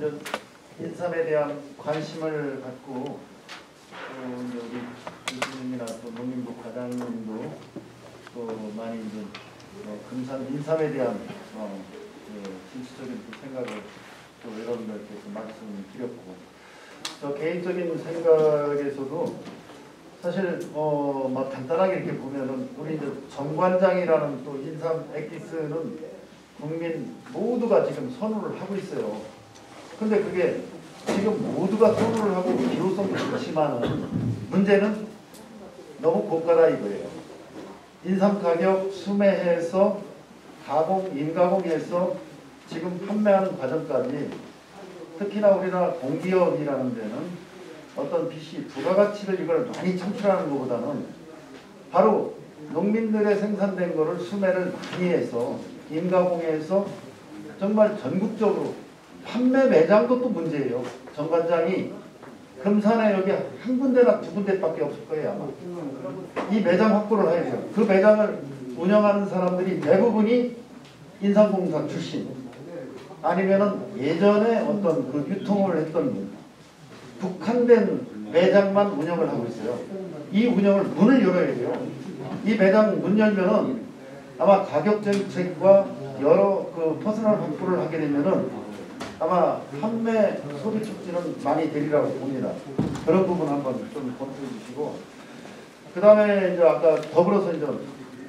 이제 인삼에 대한 관심을 갖고 우리 교수님이나 또 농림부 과장님도 또 많이 이제 금산 인삼에 대한 진취적인 생각을 또 여러분들께 말씀드렸고, 저 개인적인 생각에서도 사실 막 간단하게 이렇게 보면은 우리 이제 정관장이라는 또 인삼 엑기스는 국민 모두가 지금 선호를 하고 있어요. 근데 그게 지금 모두가 선호를 하고 기호성도 좋지만은 문제는 너무 고가다 이거예요. 인삼 가격 수매해서 가공, 인가공해서 지금 판매하는 과정까지, 특히나 우리나라 공기업이라는 데는 어떤 빚이 부가가치를 이걸 많이 창출하는 것보다는 바로 농민들의 생산된 거를 수매를 많이 해서 인가공해서 정말 전국적으로 판매 매장도 또 문제예요. 정관장이 금산에 여기 한 군데나 두 군데밖에 없을 거예요 아마. 이 매장 확보를 해야 돼요. 그 매장을 운영하는 사람들이 대부분이 인삼공사 출신, 아니면은 예전에 어떤 그 유통을 했던 분, 국한된 매장만 운영을 하고 있어요. 이 운영을 문을 열어야 돼요. 이 매장 문 열면은 아마 가격 정책과 여러 그 퍼스널 확보를 하게 되면은 아마 판매 소비 촉진은 많이 되리라고 봅니다. 그런 부분 한번 좀 검토해 주시고, 그 다음에 이제 아까 더불어서 이제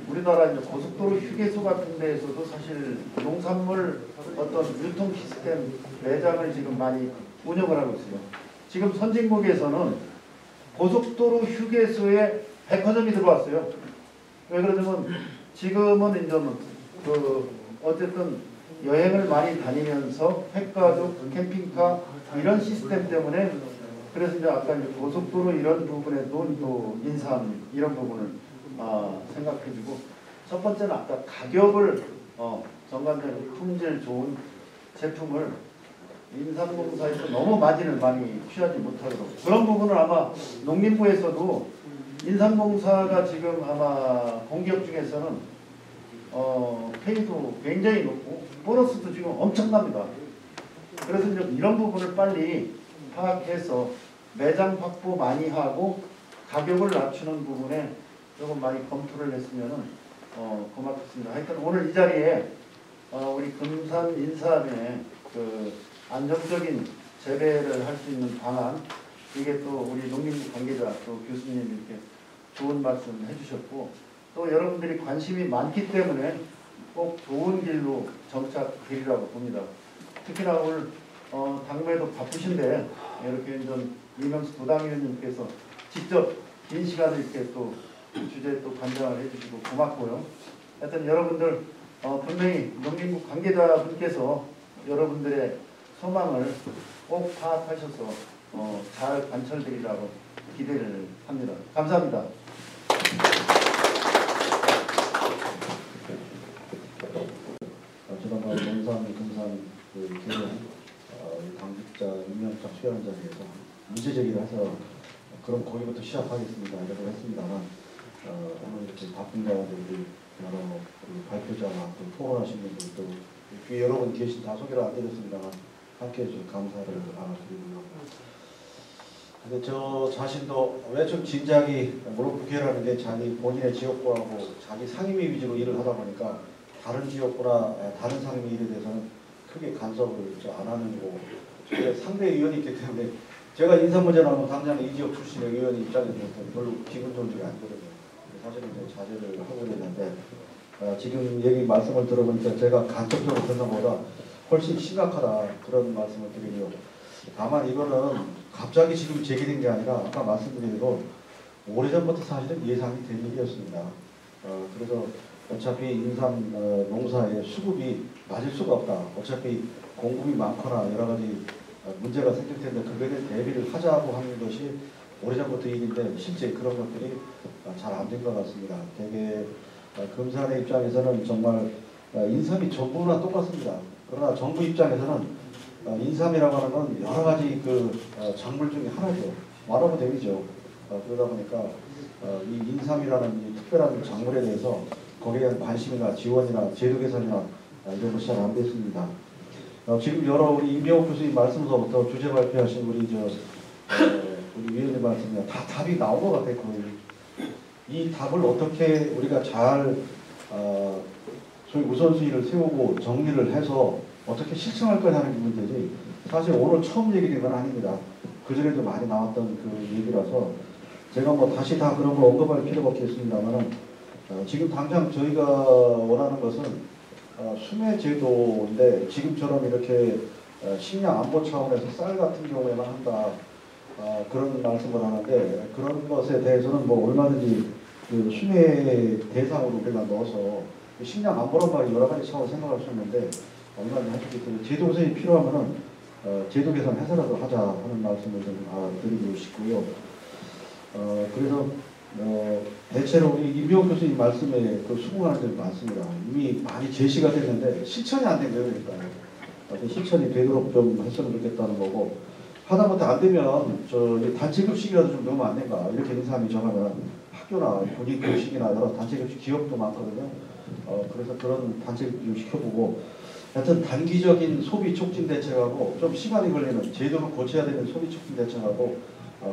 우리나라 이제 고속도로 휴게소 같은 데에서도 사실 농산물 어떤 유통 시스템 매장을 지금 많이 운영을 하고 있어요. 지금 선진국에서는 고속도로 휴게소에 백화점이 들어왔어요. 왜 그러냐면 지금은 이제 그 어쨌든 여행을 많이 다니면서 핵가족, 캠핑카 이런 시스템 때문에, 그래서 이제 아까 이제 고속도로 이런 부분에도 또 인삼 이런 부분을 생각해주고, 첫 번째는 아까 가격을 정관장이 품질 좋은 제품을 인삼공사에서 너무 마진을 많이 취하지 못하도록, 그런 부분을 아마 농림부에서도 인삼공사가 지금 아마 공기업 중에서는 페이도 굉장히 높고 보너스도 지금 엄청납니다. 그래서 이제 이런 부분을 빨리 파악해서 매장 확보 많이 하고 가격을 낮추는 부분에 조금 많이 검토를 했으면 고맙겠습니다. 하여튼 오늘 이 자리에 우리 금산 인삼의 그 안정적인 재배를 할 수 있는 방안, 이게 또 우리 농림부 관계자 또 교수님 이렇게 좋은 말씀 해주셨고, 또 여러분들이 관심이 많기 때문에 꼭 좋은 길로 정착되리라고 봅니다. 특히나 오늘 당무에도 바쁘신데 이렇게 좀 이명수 부당위원님께서 직접 긴 시간을 이렇게 또 주제에 또 관장을 해주시고 고맙고요. 하여튼 여러분들 분명히 농림부 관계자분께서 여러분들의 소망을 꼭 파악하셔서 잘 관철되리라고 기대를 합니다. 감사합니다. 지난번 농산, 금산 그 개념 당직자 임명장 수여하는 자리에서 문제 제기를 해서 그럼 거기부터 시작하겠습니다 이라고 했습니다만, 오늘 이렇게 바쁜 가운데 우리 여러 발표자와 또 토론하신 분들, 또 뒤에 여러분 계신 다 소개를 안 드렸습니다만 함께 해주셔서 감사를 드리고요. 근데 저 자신도 왜 좀 진작이, 물론 국회라는 게 자기 본인의 지역구하고 자기 상임위 위주로 일을 하다 보니까 다른 지역구나 다른 상임위 일에 대해서는 크게 간섭을 안 하는 거고, 상대 의원이 있기 때문에 제가 인사 문제 나오면 당장 이 지역 출신의 의원이 입장에서 별로 기분 좋은 적이 아니거든요. 사실은 이제 자제를 하고 있는데, 지금 얘기 말씀을 들어보니까 제가 간접적으로 듣는 것보다 훨씬 심각하다 그런 말씀을 드리고요. 다만 이거는 갑자기 지금 제기된 게 아니라 아까 말씀드린 대로 오래전부터 사실은 예상이 된 일이었습니다. 그래서 어차피 인삼 농사의 수급이 맞을 수가 없다. 어차피 공급이 많거나 여러 가지 문제가 생길 텐데 그거에 대한 대비를 하자고 하는 것이 오래전부터 일인데 실제 그런 것들이 잘 안 된 것 같습니다. 되게 금산의 입장에서는 정말 인삼이 전부나 똑같습니다. 그러나 정부 입장에서는 인삼이라고 하는 건 여러 가지 그 작물 중에 하나죠. 와라보댐이죠. 그러다 보니까 이 인삼이라는 이 특별한 작물에 대해서 거기에 대한 관심이나 지원이나 제도 개선이나 이런 것이 잘 안 됐습니다. 지금 여러 우리 임병욱 교수님 말씀서부터 주제 발표하신 우리 우리 위원님 말씀이 다 답이 나온 것 같아요. 이 답을 어떻게 우리가 잘 소위 우선순위를 세우고 정리를 해서 어떻게 실천할 거냐는 게 문제지, 사실 오늘 처음 얘기된 건 아닙니다. 그전에도 많이 나왔던 그 얘기라서 제가 뭐 다시 다 그런 거 언급할 필요가 없겠습니다만은 지금 당장 저희가 원하는 것은 수매 제도인데, 지금처럼 이렇게 식량 안보 차원에서 쌀 같은 경우에만 한다, 그런 말씀을 하는데, 그런 것에 대해서는 뭐 얼마든지 그 수매 대상으로 우리가 넣어서 식량 안보란 말이 여러 가지 차원을 생각할 수 있는데 얼마든지 할 수 있기 때문에 제도 개선이 필요하면은 제도 개선해서라도 하자 하는 말씀을 좀 드리고 싶고요. 그래서 대체로 우리 임병욱 교수님 말씀에 수긍하는 점이 많습니다. 이미 많이 제시가 됐는데 실천이 안 된 거예요. 그러니까 실천이 되도록 좀 했으면 좋겠다는 거고, 하다못해 안 되면 단체급식이라도 좀 넣으면 안 된가, 이렇게 인사함이 정하면 학교나 군인급식이나 여러 단체급식 기업도 많거든요. 그래서 그런 단체급식 좀 시켜보고, 하여튼 단기적인 소비 촉진 대책하고 좀 시간이 걸리는 제도를 고쳐야 되는 소비 촉진 대책하고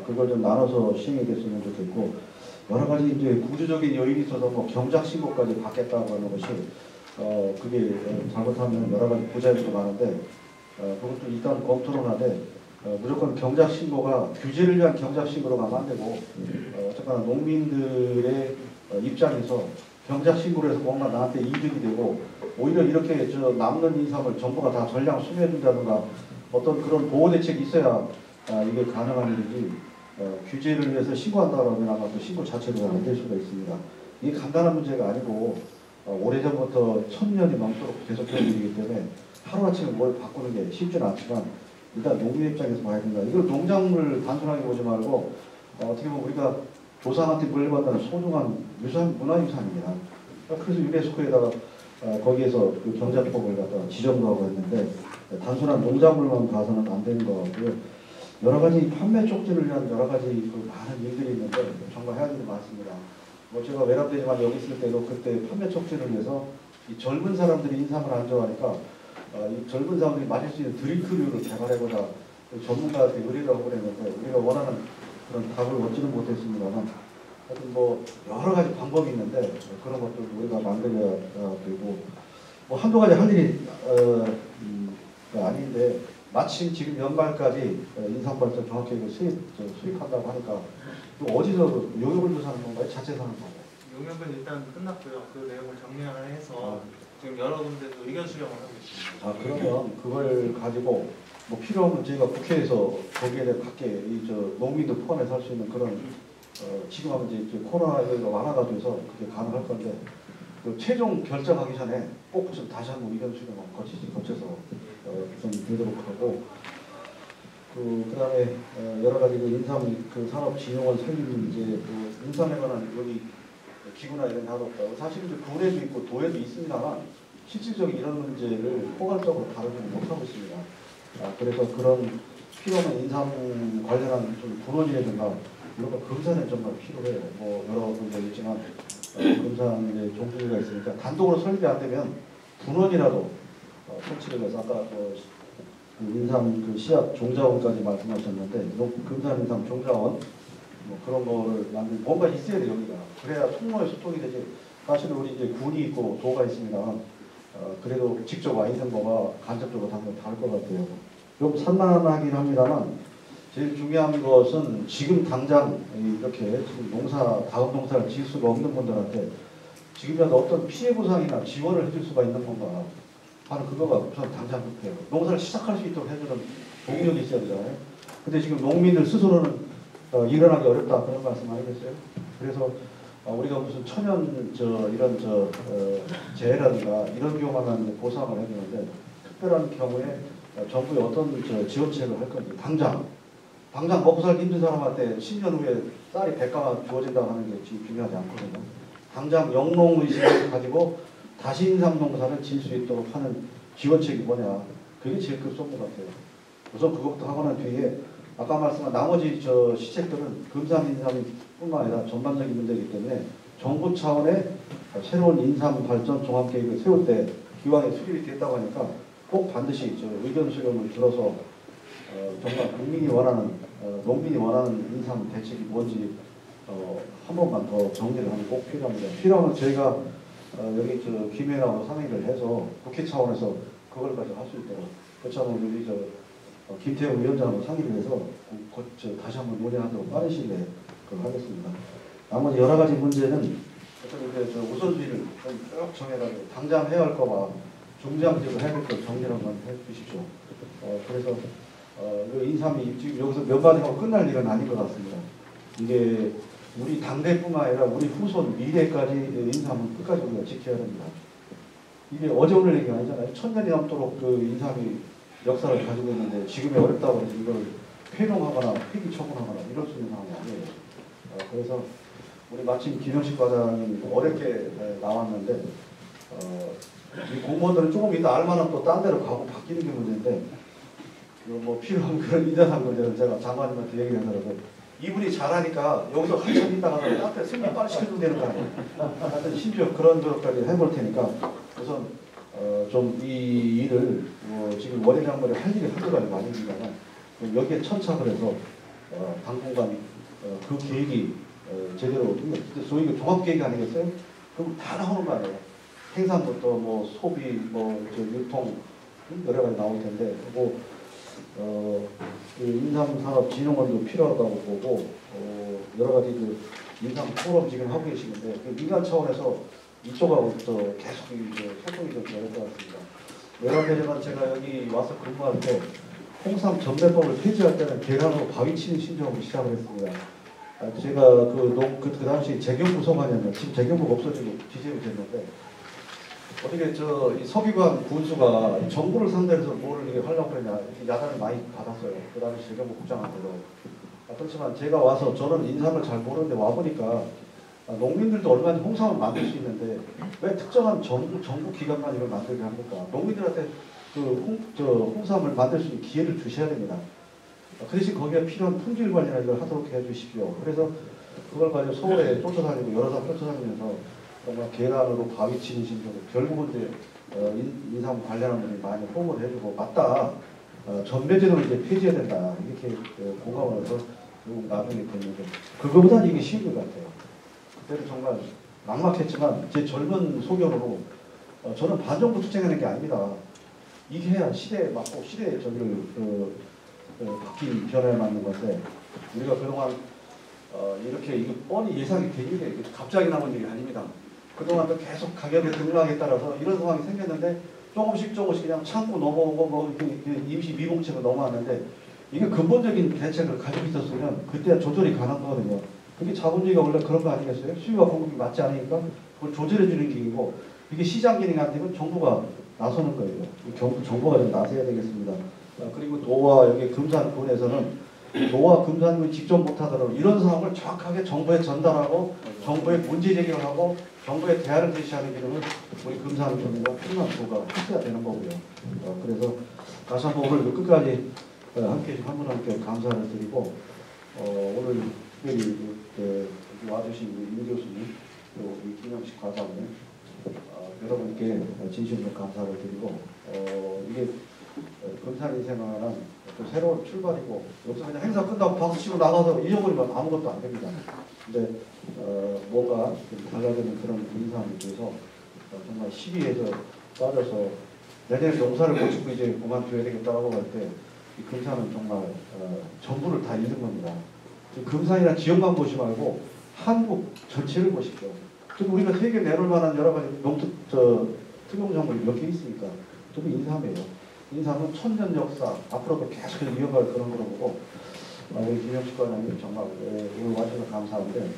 그걸 좀 나눠서 시행이 됐으면 좋겠고, 여러 가지 이제 구조적인 요인이 있어서 뭐 경작 신고까지 받겠다고 하는 것이 그게 잘못하면 여러 가지 부작용도 많은데 그것도 일단 검토를 하되 무조건 경작 신고가 규제를 위한 경작 신고로 가면 안 되고 어쨌거나 농민들의 입장에서 경작 신고를 해서 뭔가 나한테 이득이 되고 오히려 이렇게 남는 인삼을 정부가 다 전량 수매해준다든가 어떤 그런 보호 대책이 있어야 이게 가능한 일이지, 규제를 위해서 신고한다고 하면 아마 그 신고 자체도 안 될 수가 있습니다. 이게 간단한 문제가 아니고 오래전부터 1000년이 넘도록 계속된 일이기 때문에 하루아침에 뭘 바꾸는 게 쉽지는 않지만 일단 농민 입장에서 봐야 된다. 이걸 농작물 단순하게 보지 말고 어떻게 보면 우리가 조상한테 물려받는 소중한 문화유산입니다. 그래서 유네스코에다가 거기에서 그 경작법을 갖다가 지정도 하고 했는데 단순한 농작물만 봐서는 안 되는 것 같고요. 여러 가지 판매 촉진을 위한 여러 가지 그 많은 일들이 있는데 정말 해야 될 일이 많습니다. 뭐 제가 외람되지만 여기 있을 때도 그때 판매 촉진을 위해서 이 젊은 사람들이 인삼을 안 좋아하니까 이 젊은 사람들이 마실 수 있는 드링크류를 개발해보자 전문가한테 의뢰를 하고 그랬는데 우리가 원하는 그런 답을 얻지는 못했습니다만 하여튼 뭐 여러 가지 방법이 있는데 그런 것들도 우리가 만들어야 되고 뭐 한두 가지 할 일이 아닌데 마침 지금 연말까지 인삼발전 정확하게 수입한다고 하니까 또 어디서 용역을 조사하는 건가요? 자체 사는 건가요? 용역은 일단 끝났고요. 그 내용을 정리하나 해서 지금 여러 군데서 의견 수렴을 하고 있습니다. 그러면 그걸 가지고 뭐 필요하면 저희가 국회에서 거기에 대해 갖게 농민도 포함해서 할 수 있는 그런 지금 하면 이제 코로나19가 완화가 돼서 그게 가능할 건데 그 최종 결정하기 전에 꼭 좀 다시 한번 의견 수렴을 거쳐서 좀 되도록 하고 그다음에 여러 가지 그 인삼 그 산업 진흥원 설립 문제, 그 인삼에 관한 여기 기구나 이런 게 하도 없다고. 사실 이제 군에도 있고 도에도 있습니다만 실질적인 이런 문제를 포괄적으로 다루지는 못하고 있습니다. 그래서 그런 필요한 인삼 관련한 좀 분원이라든가 이런 거 검사는 정말 필요해요. 뭐 여러 분들 있지만 검사의 종주가 있으니까 단독으로 설립이 안 되면 분원이라도 설치를 해서 아까 그 인삼 그 씨앗 종자원까지 말씀하셨는데 금산 인삼 종자원 뭐 그런 거를 만들 뭔가 있어야 돼요. 여기가 그래야 통로에 소통이 되지. 사실은 우리 이제 군이 있고 도가 있습니다. 그래도 직접 와 있는 거가 간접적으로 당연히 다를 것 같아요. 좀 산만하긴 합니다만 제일 중요한 것은 지금 당장 이렇게 지금 다음 농사를 지을 수가 없는 분들한테 지금이라도 어떤 피해 보상이나 지원을 해줄 수가 있는 건가 하는 그거가 우선 당장 급해요. 농사를 시작할 수 있도록 해주는 동력이 있어야 되잖아요. 근데 지금 농민들 스스로는 일어나기 어렵다 그런 말씀 아니겠어요? 그래서 우리가 무슨 천연 이런 재해라든가 이런 경우만 보상을 해주는데 특별한 경우에 정부의 어떤 지원책을 할 건지 당장 먹고 살기 힘든 사람한테 10년 후에 쌀이 100가마 주어진다고 하는 게 지금 중요하지 않거든요. 당장 영농의식을 가지고 다시 인삼 농사를 지을 수 있도록 하는 지원책이 뭐냐. 그게 제일 급선무 같아요. 우선 그것부터 하고 난 뒤에 아까 말씀한 나머지 시책들은 금산 인삼뿐만 아니라 전반적인 문제이기 때문에 정부 차원의 새로운 인삼 발전 종합계획을 세울 때 기왕에 수립이 됐다고 하니까 꼭 반드시 저 의견 수렴을 들어서 정말 국민이 원하는 농민이 원하는 인삼 대책이 뭔지 한 번만 더 정리를 하면 꼭 필요합니다. 필요하면 저희가 여기 저 김해하고 상의를 해서 국회 차원에서 그걸까지 할 수 있도록 그렇다면 우리 김태우 위원장하고 상의를 해서 다시 한번 논의하도록 빠른 시일 내에 그걸 하겠습니다. 나머지 여러 가지 문제는 어떤 저 우선순위를 쭉 정해가지고 당장 해야 할 거와 중장기로 해야 할 걸 정리를 한번 해주십시오. 그래서 인삼이 지금 여기서 몇 마디 하고 끝날 일은 아닌 것 같습니다. 이게 우리 당대뿐만 아니라 우리 후손 미래까지 인삼은 끝까지 우리가 지켜야 됩니다. 이게 어제 오늘 얘기가 아니잖아요. 1000년이 넘도록 그 인삼이 역사를 가지고 있는데 지금이 어렵다고 해서 이걸 폐농하거나 폐기 처분하거나 이럴 수 있는 상황이 아니에요. 그래서 우리 마침 김영식 과장이 어렵게 나왔는데 이 공무원들은 조금 이따 알만하면 또 딴 데로 가고 바뀌는 게 문제인데 뭐 필요한 그런 인자상 문제는 제가 장관님한테 얘기해서라도 이분이 잘하니까 여기서 한참 있다가 딴데 승리 빨리 시켜주면 되는 거 아니에요. 하여튼 심지어 그런 것까지 해볼 테니까 우선 좀 이 일을 지금 원예장관이 할 일이 한두 가지 많으니까 여기에 천착을 해서 당분간 그 계획이 제대로 소위 종합계획이 아니겠어요? 그럼 다 나오는 거 아니에요. 생산부터 뭐 소비, 뭐 유통 여러 가지 나올 텐데 인삼산업진흥원도 필요하다고 보고 여러 가지 그 인삼 포럼 지금 하고 계시는데 그 민간 차원에서 이쪽하고 또 계속 소통이 좀 되는 것 같습니다. 외람되지만 제가 여기 와서 근무할 때 홍삼 전매법을 폐지할 때는 계란으로 바위 치는 신청으로 시작을 했습니다. 제가 그 당시 재경부 소관이었는데 지금 재경부가 없어지고 기재로 됐는데 어떻게 이 서기관 군수가 정부를 상대로 해서 뭐를 하려고 그러냐 야단을 많이 받았어요. 그 당시 재경부 국장한테도. 그렇지만 제가 와서 저는 인삼을 잘 모르는데 와보니까 농민들도 얼마나 홍삼을 만들 수 있는데 왜 특정한 정부 기관만 이걸 만들게 합니까? 농민들한테 홍삼을 만들 수 있는 기회를 주셔야 됩니다. 그 대신 거기에 필요한 품질 관리나 이걸 하도록 해주십시오. 그래서 그걸 가지고 서울에 쫓아다니고 여러 사람 쫓아다니면서 정말 계란으로 바위 치는 심정으로 결국은 이제 인삼 관련한 분이 많이 호응을 해주고 맞다. 전매제도를 이제 폐지해야 된다. 이렇게 공감을 해서 나중에 됐는데 그거보다는 이게 쉬운 것 같아요. 그때는 정말 막막했지만 제 젊은 소견으로 저는 반정부 투쟁하는 게 아닙니다. 이게 해야 시대에 맞고 시대의 저기를 바뀐 변화에 맞는 건데 우리가 그동안 이렇게 이거 뻔히 예상이 된 일이 갑자기 나온 일이 아닙니다. 그동안도 계속 가격의 등락에 따라서 이런 상황이 생겼는데 조금씩 그냥 참고 넘어오고 뭐 임시 미봉책으로 넘어왔는데 이게 근본적인 대책을 가지고 있었으면 그때 조절이 가능하거든요. 그게 자본주의가 원래 그런 거 아니겠어요? 수요와 공급이 맞지 않으니까 그걸 조절해 주는 기기고 이게 시장 기능이 안 되면 정부가 나서는 거예요. 정부가 좀 나서야 되겠습니다. 그리고 노와 여기 금산군에서는 노와 금산군이 직접 못하더라도 이런 상황을 정확하게 정부에 전달하고 정부에 문제 제기를 하고 정부에 대안을 제시하는 기능을 우리 금산군과 충남도가 했어야 되는 거고요. 그래서 다시 한번 오늘 끝까지 함께 해주신 한 분 함께 감사를 드리고 오늘 특별히 와주신 임 교수님 그리고 우리 김영식 과장님 여러분께 진심으로 감사를 드리고 이게 금산인생활은 또 새로운 출발이고 여기서 그냥 행사 끝나고 박수 치고 나가서 잊어버리면 아무것도 안 됩니다. 근데 뭔가 좀 달라지는 그런 인상이 돼서 정말 시기에서 빠져서 내년에 농사를 못 짓고 이제 그만둬야 되겠다고 할 때 이 금산은 정말 전부를 다 잃는 겁니다. 금산이나 지역만 보지 말고 한국 전체를 보십시오. 지금 우리가 세계 내놓을 만한 여러 가지 특용작물이 몇 개 있으니까 그게 인삼이에요. 인삼은 천년 역사 앞으로도 계속 이어갈 그런 거로 보고 우리 김영식 과장님 정말 오늘 와주셔서 감사한데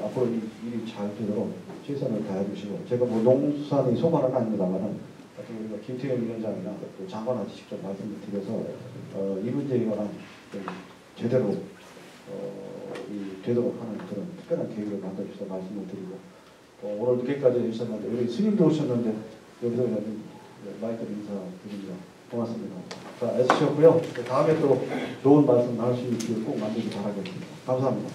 앞으로 이 일이 잘 되도록 최선을 다해주시고 제가 뭐 농수산이 소관은 아닙니다만은 우리가 김태현 위원장이나 또 장관한테 직접 말씀을 드려서 이 문제에 관한 제대로 되도록 하는 그런 특별한 계획을 만들어주셔서 말씀을 드리고 오늘 늦게까지 해주셨는데 우리 스님도 오셨는데 여기서 마이크 인사드립니다. 고맙습니다. 자, 애쓰셨고요. 다음에 또 좋은 말씀 나눌 수 있기를 꼭 만들기 바라겠습니다. 감사합니다.